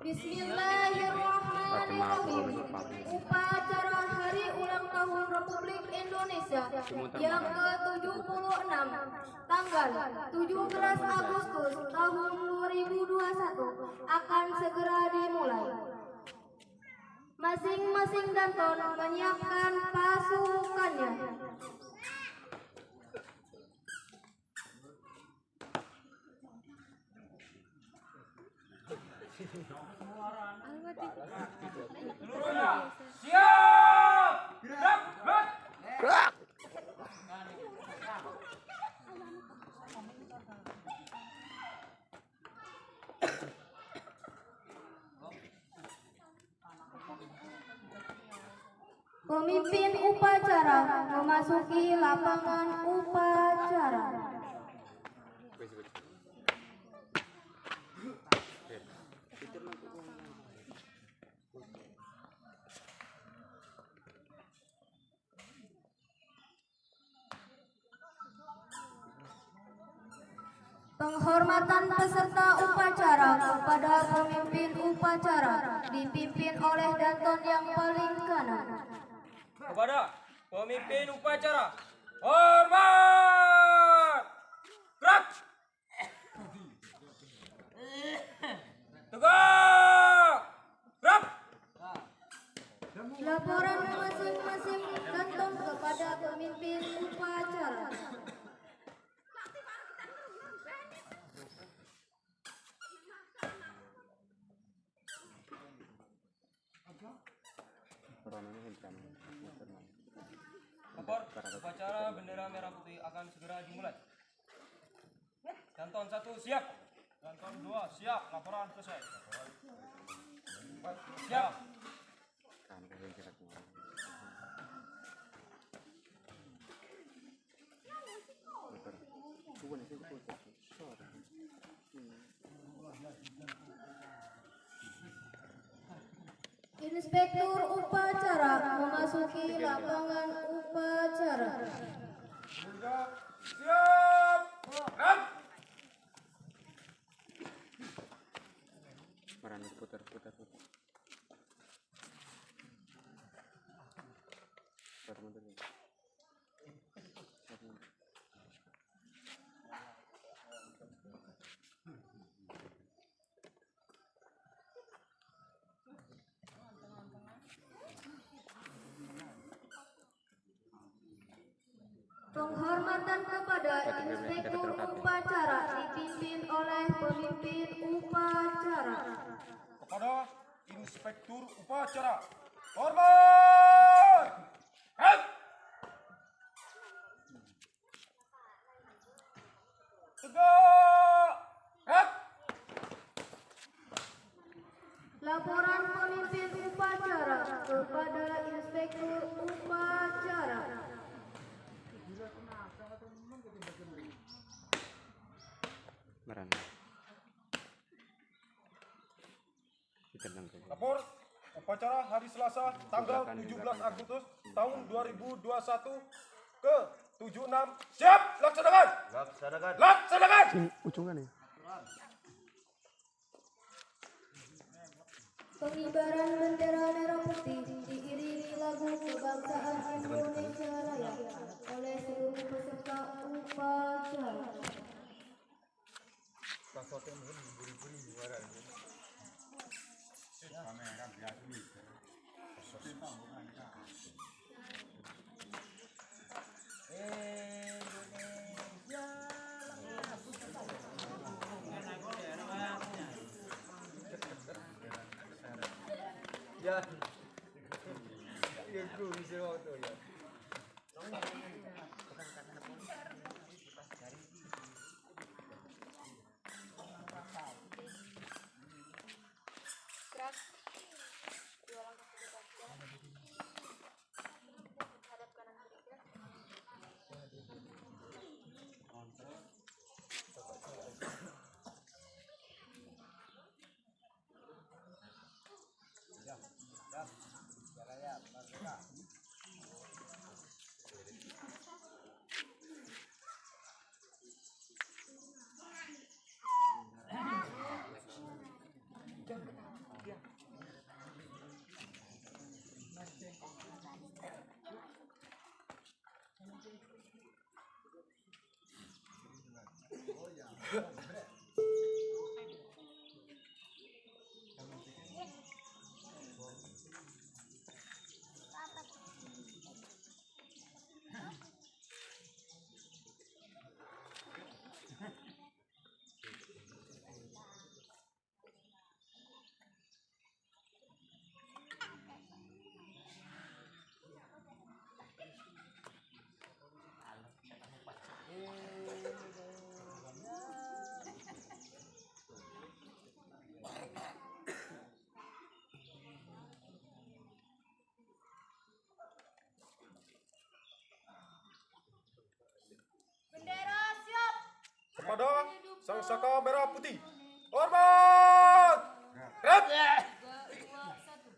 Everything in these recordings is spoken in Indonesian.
Bismillahirrahmanirrahim. Upacara Hari Ulang Tahun Republik Indonesia yang ke-76 tanggal 17 Agustus tahun 2021 akan segera dimulai. Masing-masing danton menyiapkan pasukannya. Siap! Gerak! Pemimpin upacara memasuki lapangan upacara. Penghormatan peserta upacara kepada pemimpin upacara dipimpin oleh danton yang paling kanan. Kepada pemimpin upacara, hormat! Gerak! Tegak! Gerak! Laporan masing-masing danton kepada pemimpin upacara. Lapor, upacara bendera merah putih akan segera dimulai. Danton 1 siap. Danton 2 siap. Laporan selesai. Siap. Inspektur upacara memasuki lapangan upacara. Siap. Gerak. Putar. Penghormatan kepada inspektur upacara dipimpin oleh pemimpin upacara. Kepada inspektur upacara, hormat! Gerak! Tegak! Gerak! Laporan pemimpin upacara kepada inspektur upacara. Lapor upacara hari Selasa tanggal 17 Agustus tahun 2021 ke 76 siap laksanakan. Ujungan nih. Pengibaran bendera merah putih diiringi lagu kebangsaan Indonesia Raya oleh seluruh peserta upacara. Ya. Ya guru di sini waktu ya. Bendera siap. Kepada Sang Saka Merah Putih. Hormat. Red. 3, 2, 1.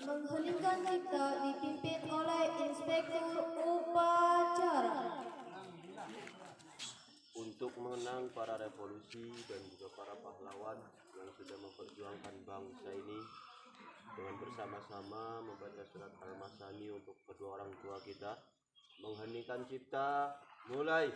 Mengheningkan cipta dipimpin oleh Inspektur Upacara. Untuk mengenang para revolusi dan juga para pahlawan yang sudah memperjuangkan bangsa ini, dengan bersama-sama membaca surat Al-Masani untuk kedua orang tua kita. Mengheningkan cipta, mulai.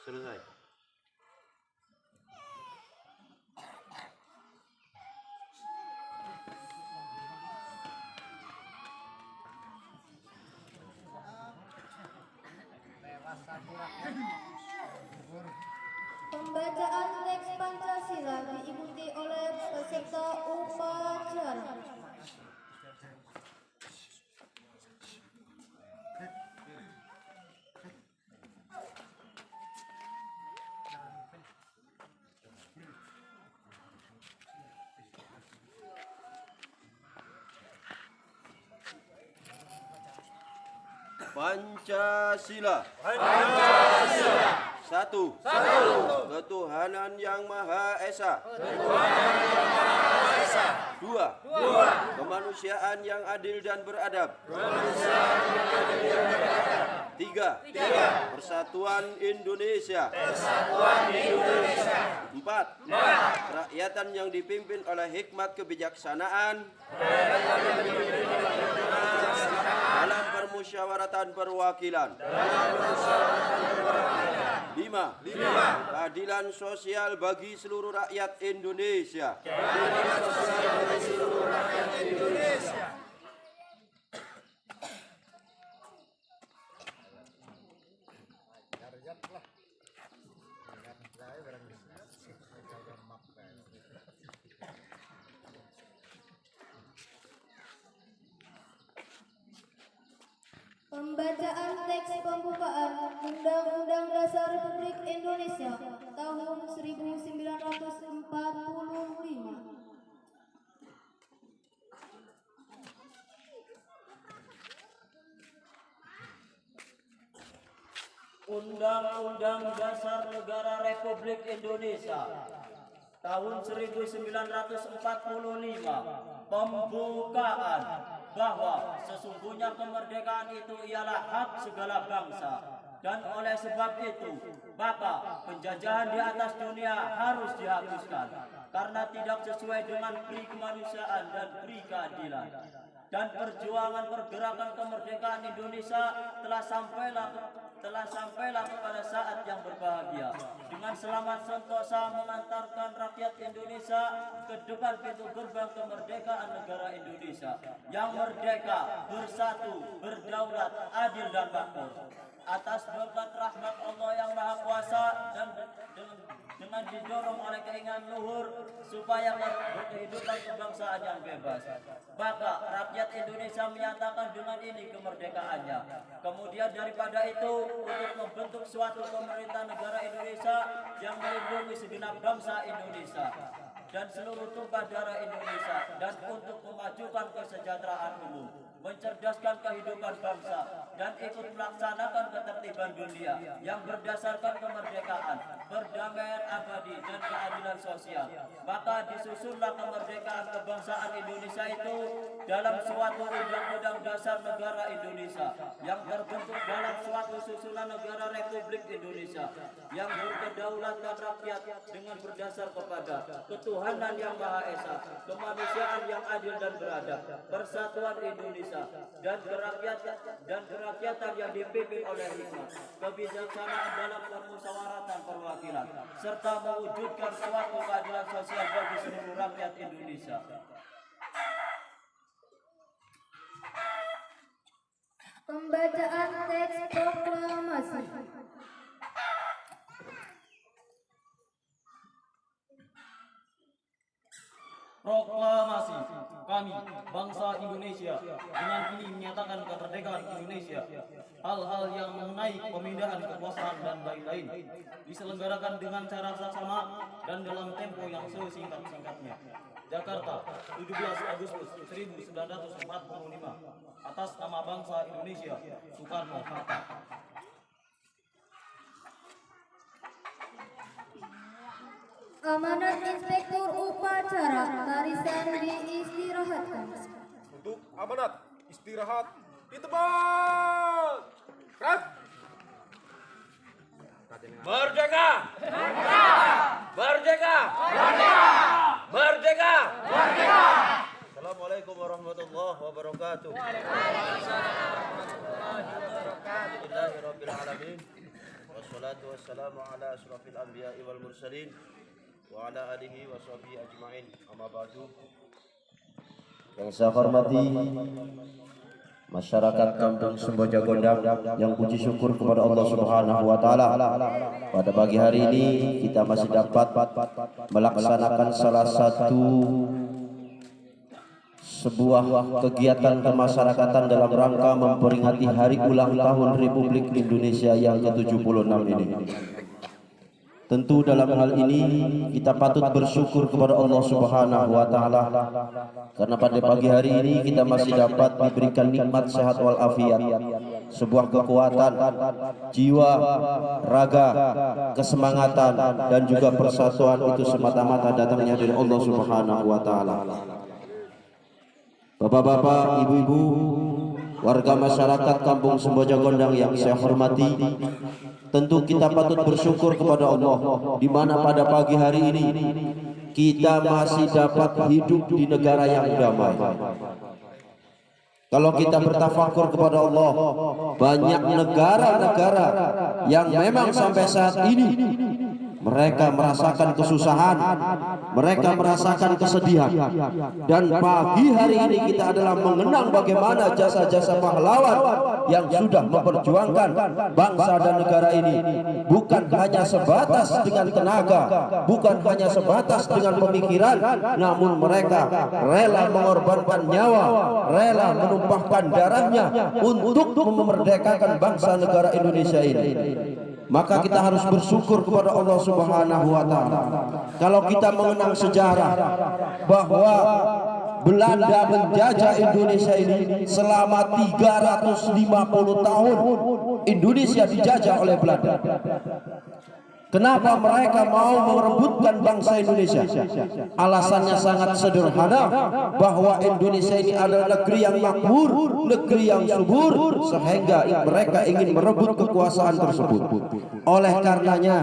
Selesai. Pembacaan teks Pancasila diikuti oleh peserta upacara. Pancasila. Satu. Ketuhanan yang Maha Esa. Dua. Kemanusiaan yang adil dan beradab. Tiga. Persatuan Indonesia. Empat. Kerakyatan yang dipimpin oleh hikmat kebijaksanaan dalam permusyawaratan perwakilan. Lima. Keadilan sosial bagi seluruh rakyat Indonesia. Pembacaan teks pembukaan Undang-Undang Dasar Republik Indonesia tahun 1945. Undang-Undang Dasar Negara Republik Indonesia tahun 1945 pembukaan bahwa sesungguhnya kemerdekaan itu ialah hak segala bangsa, dan oleh sebab itu maka penjajahan di atas dunia harus dihapuskan karena tidak sesuai dengan pri kemanusiaan dan pri keadilan. Dan perjuangan pergerakan kemerdekaan Indonesia telah sampailah kepada saat yang berbahagia, dengan selamat sentosa mengantarkan rakyat Indonesia ke depan pintu gerbang kemerdekaan negara Indonesia yang merdeka, bersatu, berdaulat, adil dan makmur. Atas berkat rahmat Allah yang Maha Kuasa dan dengan didorong oleh keinginan luhur supaya berkehidupan kebangsaan yang bebas, maka rakyat Indonesia menyatakan dengan ini kemerdekaannya. Kemudian daripada itu, untuk membentuk suatu pemerintah negara Indonesia yang melindungi segenap bangsa Indonesia dan seluruh tumpah darah Indonesia, dan untuk memajukan kesejahteraan umum, mencerdaskan kehidupan bangsa, dan ikut melaksanakan ketertiban dunia yang berdasarkan kemerdekaan, perdamaian abadi, dan keadilan sosial. Maka disusunlah kemerdekaan kebangsaan Indonesia itu dalam suatu undang-undang dasar negara Indonesia yang terbentuk dalam suatu susunan negara Republik Indonesia yang berkedaulatan rakyat dengan berdasar kepada ketuhanan yang Maha Esa, kemanusiaan yang adil dan beradab, persatuan Indonesia, dan kerakyatan yang dipimpin oleh hikmat, kebijaksanaan dalam permusyawaratan perwakilan, serta mewujudkan suatu keadilan sosial bagi seluruh rakyat Indonesia. Pembacaan teks proklamasi. Proklamasi kami, bangsa Indonesia, dengan ini menyatakan kemerdekaan Indonesia. Hal-hal yang mengenai pemindahan kekuasaan dan lain-lain diselenggarakan dengan cara saksama dan dalam tempo yang sesingkat-singkatnya. Jakarta, 17 Agustus 1945. Atas nama bangsa Indonesia, Soekarno-Hatta. Amanat Inspektur Upacara, barisan diistirahatkan. Untuk amanat istirahat ditebang. Keras. Merdeka! Merdeka! Merdeka! Merdeka! Assalamualaikum warahmatullahi wabarakatuh. Alhamdulillahirrabbilalamin. Wassalatu wassalamu ala asrafil anbiya'i wal mursalin wa ala alihi wa sahbihi ajma'in. Amma ba'du. Yang saya hormati masyarakat Kampung Semboja Gondang yang puji syukur kepada Allah Subhanahu wa taala. Pada pagi hari ini kita masih dapat melaksanakan salah satu sebuah kegiatan kemasyarakatan dalam rangka memperingati hari ulang tahun Republik Indonesia yang ke-76 ini. Tentu dalam hal ini kita patut bersyukur kepada Allah Subhanahu wa taala karena pada pagi hari ini kita masih dapat diberikan nikmat sehat wal afiat, sebuah kekuatan jiwa, raga, kesemangatan dan juga persatuan itu semata-mata datangnya dari Allah Subhanahu wa taala. Bapak-bapak, ibu-ibu, warga masyarakat Kampung Semboja Gondang yang saya hormati, tentu kita patut bersyukur kepada Allah di mana pada pagi hari ini kita masih dapat hidup di negara yang damai. Kalau kita bertafakur kepada Allah, banyak negara-negara yang memang sampai saat ini mereka merasakan kesusahan, mereka merasakan kesedihan. Dan pagi hari ini kita adalah mengenang bagaimana jasa-jasa pahlawan yang sudah memperjuangkan bangsa dan negara ini. Bukan hanya sebatas dengan tenaga, bukan hanya sebatas dengan pemikiran, namun mereka rela mengorbankan nyawa, rela menumpahkan darahnya untuk memerdekakan bangsa negara Indonesia ini. Maka kita harus bersyukur kepada Allah Subhanahu wa taala. Kalau kita mengenang sejarah bahwa Belanda menjajah Indonesia ini selama 350 tahun, Indonesia dijajah oleh Belanda. Kenapa mereka mau merebutkan bangsa Indonesia? Alasannya sangat sederhana, bahwa Indonesia ini adalah negeri yang makmur, negeri yang subur, sehingga mereka ingin merebut kekuasaan tersebut. Oleh karenanya,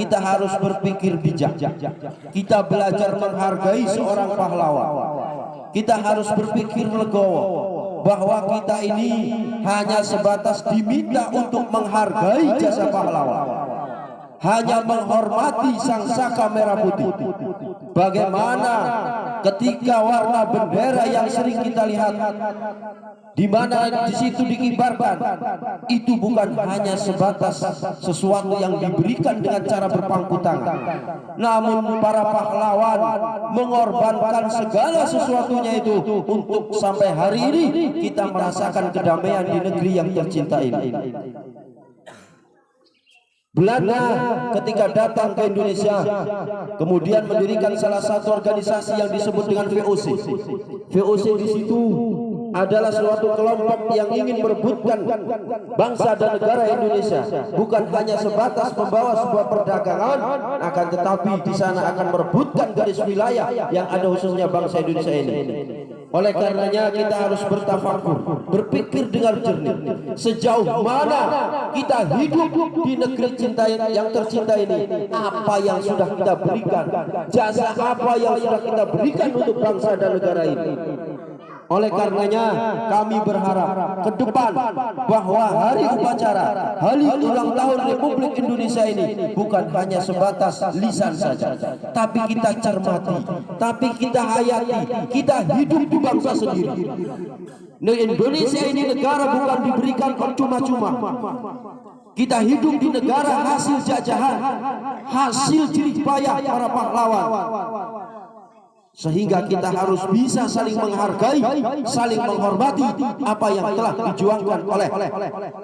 kita harus berpikir bijak. Kita belajar menghargai seorang pahlawan. Kita harus berpikir legowo bahwa kita ini hanya sebatas diminta untuk menghargai jasa pahlawan, hanya menghormati sang saka merah putih. Bagaimana ketika warna bendera yang sering kita lihat, di mana di situ dikibarkan, itu bukan hanya sebatas sesuatu yang diberikan dengan cara berpangku tangan, namun para pahlawan mengorbankan segala sesuatunya itu untuk sampai hari ini kita merasakan kedamaian di negeri yang tercinta ini. Belanda ketika datang ke Indonesia kemudian mendirikan salah satu organisasi yang disebut dengan VOC. VOC di situ adalah suatu kelompok yang ingin merebutkan bangsa dan negara Indonesia, bukan hanya sebatas membawa sebuah perdagangan, akan tetapi di sana akan merebutkan garis wilayah yang ada khususnya bangsa Indonesia ini. Oleh karenanya kita harus bertafakur, berpikir dengan jernih, sejauh mana kita hidup di negeri cinta yang tercinta ini, apa yang sudah kita berikan, jasa apa yang sudah kita berikan untuk bangsa dan negara ini. Oleh karenanya kami berharap ke depan bahwa hari upacara, hari ulang tahun Republik Indonesia ini bukan hanya sebatas lisan saja, tapi kita cermati, tapi kita hayati, kita hidup di bangsa sendiri. Indonesia ini negara bukan diberikan cuma-cuma. Kita hidup di negara hasil jajahan, hasil jerih payah para pahlawan. Sehingga kita harus bisa saling menghargai, saling menghormati apa yang telah dijuangkan oleh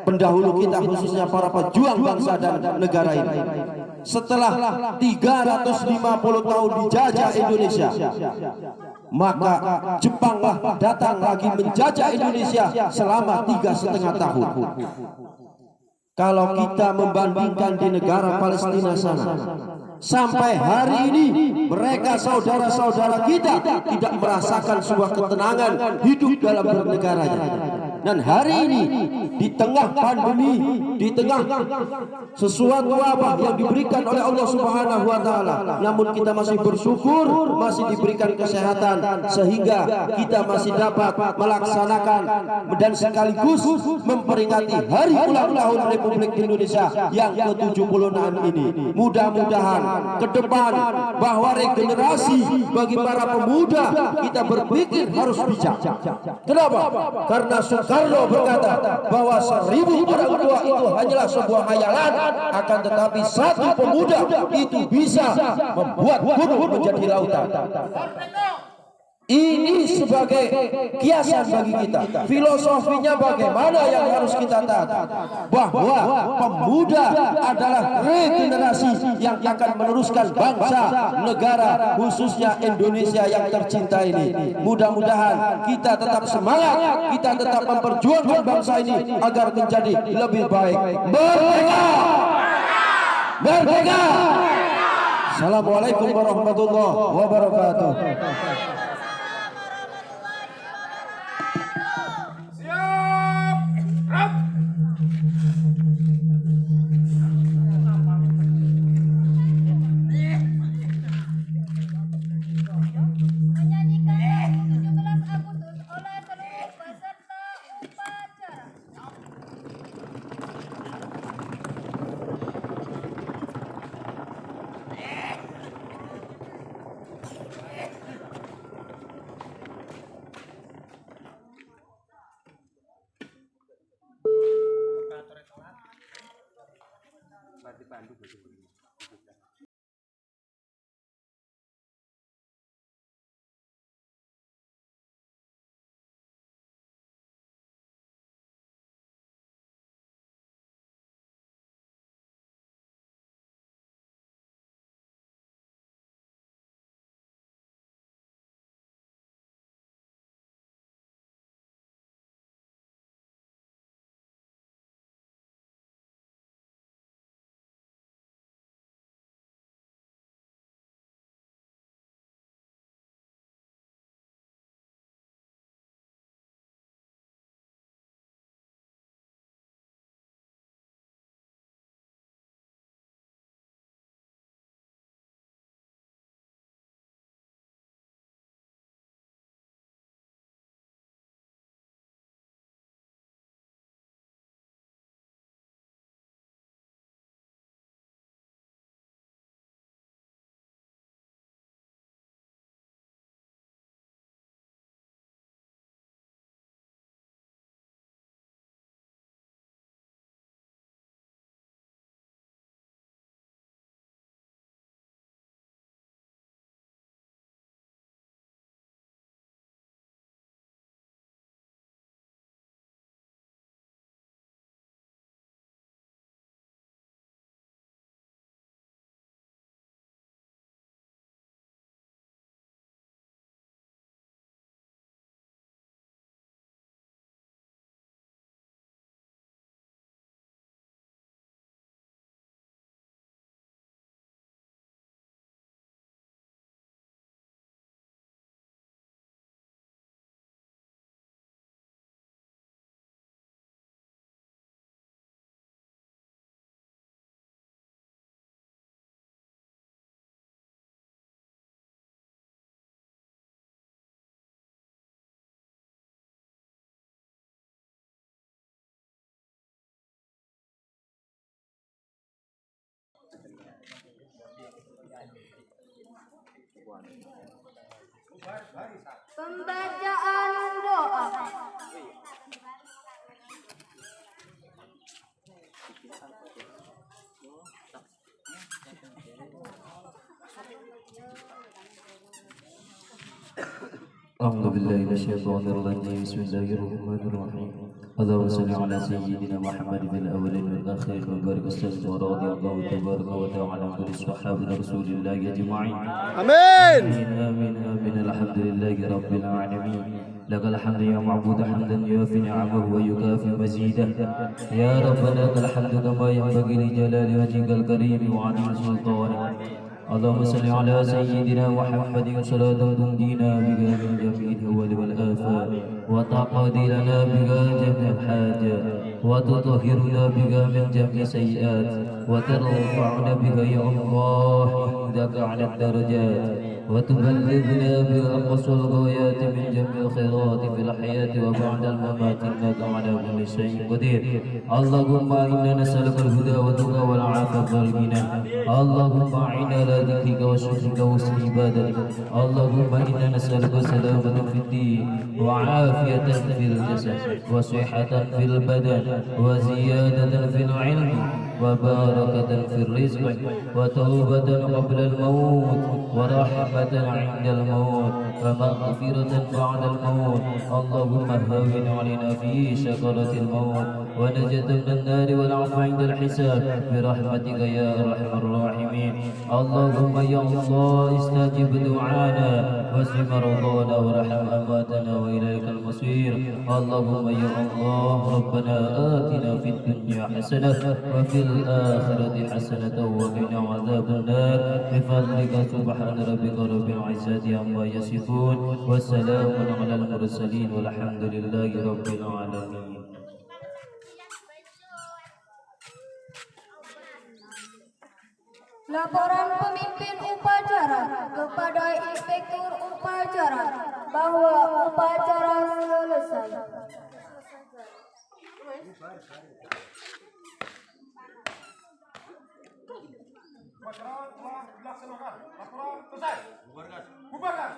pendahulu kita, khususnya para pejuang bangsa dan negara ini. Setelah 350 tahun dijajah Indonesia, maka Jepanglah datang lagi menjajah Indonesia selama 3,5 tahun. Kalau kita membandingkan di negara Palestina sana, sampai hari ini mereka saudara-saudara kita tidak merasakan sebuah ketenangan hidup dalam bernegaranya. Dan hari ini di tengah pandemi, di tengah sesuatu wabah yang diberikan oleh Allah Subhanahu wa taala, namun kita masih bersyukur masih diberikan kesehatan sehingga kita masih dapat melaksanakan dan sekaligus memperingati hari ulang tahun Republik Indonesia yang ke-76 ini. Mudah-mudahan ke depan bahwa regenerasi bagi para pemuda kita berpikir harus bijak. Kenapa? Karena Soekarno Karno berkata bahwa 1000 orang tua itu hanyalah sebuah hayalan, akan tetapi satu pemuda itu bisa membuat gunung menjadi lautan. Ini sebagai kiasan bagi kita. Filosofinya bagaimana yang harus kita taat, bahwa pemuda adalah regenerasi yang akan meneruskan bangsa, negara, khususnya Indonesia yang tercinta ini. Mudah-mudahan kita tetap semangat, kita tetap memperjuangkan bangsa ini agar menjadi lebih baik. Merdeka! Merdeka! Assalamualaikum warahmatullahi wabarakatuh. Menyanyikan 17 Agustus oleh seluruh peserta upacara. Pembacaan doa. أعوذ بالله من الشيطان الرجيم بسم الله الرحمن الرحيم اللهم صل على سيدنا محمد في الأولين والآخرين وبارك وسلم ورضي الله تبارك وتعالى عن كل صحابة رسول الله أجمعين آمين آمين آمين الحمد لله رب العالمين لك الحمد يا معبود حمدا يوافي نعمه ويكافي مزيده يا ربنا لك الحمد كما ينبغي لجلال وجهك الكريم وعظيم سلطانك اللهم صل على سيدنا محمد صلاة تنجينا بها من جميع الهوال والآفات وتقضي لنا بها جميع الحاجات وتطهرنا بها من جميع السيئات وترفعنا بها يا الله عندك على الدرجات وتبلغنا بأقصى الغايات من جميع الخيرات في الحياة وبعد الممات إنك على كل شيء قدير. اللهم إنا نسألك الهدى والتقى والعافية والغنى. اللهم أعنا على ذكرك وشكرك وحسن عبادتك. اللهم إنا نسألك سلامة في الدين وعافية في الجسد وصحة في البدن وزيادة في العلم وبركة في الرزق وتوبة قبل الموت ورحمة عند الموت ومغفرة بعد الموت. اللهم هون علينا في شكرة الموت ونجاة من النار والعفو عند الحساب برحمتك يا أرحم الراحمين. اللهم يا الله استجب دعانا واشف مرضانا وارحم أمواتنا وإليك المصير. اللهم يا الله ربنا آتنا في الدنيا حسنة وفي الآخرة حسنة وقنا عذاب النار بفضلك. سبحان ربك رب العزة عما يصفون وسلام على المرسلين والحمد لله رب العالمين. Laporan pemimpin upacara kepada inspektur upacara bahwa upacara selesai. Upacara telah dilaksanakan. Laporan selesai. Bubarkan.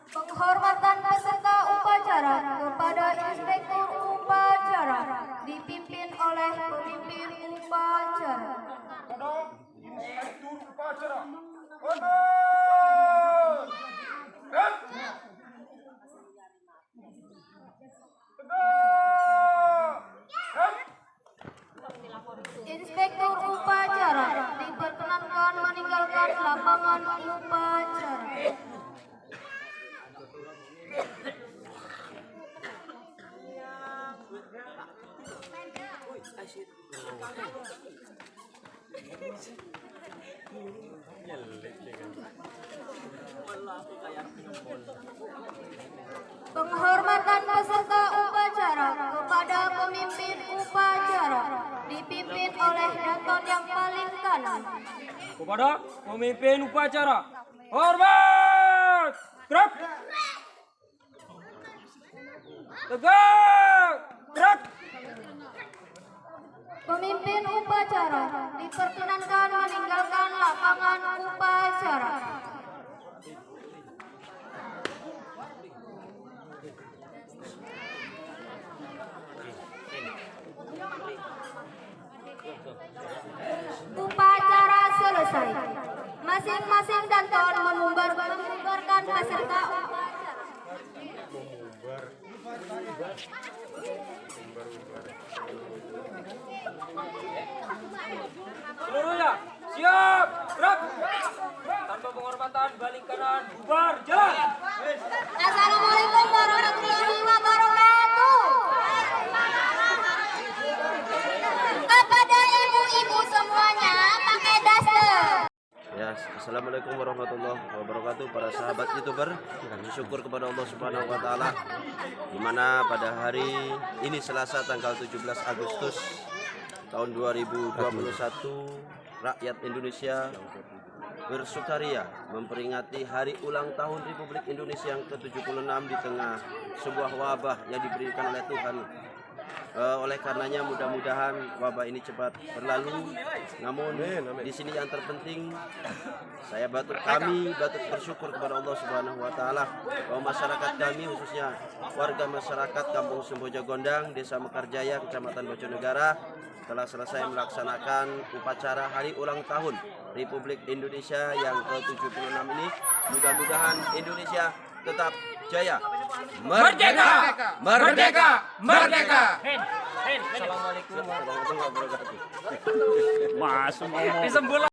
Penghormatan peserta upacara kepada inspektur upacara dipimpin oleh pemimpin upacara. Kepada inspektur upacara. Hormat. Tegak. Inspektur upacara diperkenankan meninggalkan lapangan upacara. Penghormatan peserta upacara kepada pemimpin upacara dipimpin oleh Daton yang paling kanan. Kepada pemimpin upacara, hormat! Gerak! Tegak! Gerak! Pemimpin upacara diperkenankan meninggalkan lapangan upacara. Upacara selesai. Masing-masing danton membubarkan peserta upacara. Seluruhnya, siap! Gerak! Tanpa penghormatan, balik kanan, bubar, jalan! Assalamualaikum warahmatullahi wabarakatuh. Kepada ibu-ibu semuanya pakai daster. Ya, assalamualaikum warahmatullahi wabarakatuh para sahabat YouTuber. Kami syukur kepada Allah Subhanahu wa taala di mana pada hari ini Selasa tanggal 17 Agustus tahun 2021 rakyat Indonesia bersukaria memperingati hari ulang tahun Republik Indonesia yang ke-76 di tengah sebuah wabah yang diberikan oleh Tuhan. Oleh karenanya mudah-mudahan wabah ini cepat berlalu. Namun di sini yang terpenting kami patut bersyukur kepada Allah Subhanahu wa taala bahwa masyarakat kami khususnya warga masyarakat Kampung Semboja Gondang, Desa Mekarjaya, Kecamatan Bojonegara telah selesai melaksanakan upacara hari ulang tahun Republik Indonesia yang ke-76 ini. Mudah-mudahan Indonesia tetap jaya. Merdeka! Merdeka! Merdeka! Assalamualaikum warahmatullahi wabarakatuh. Disembul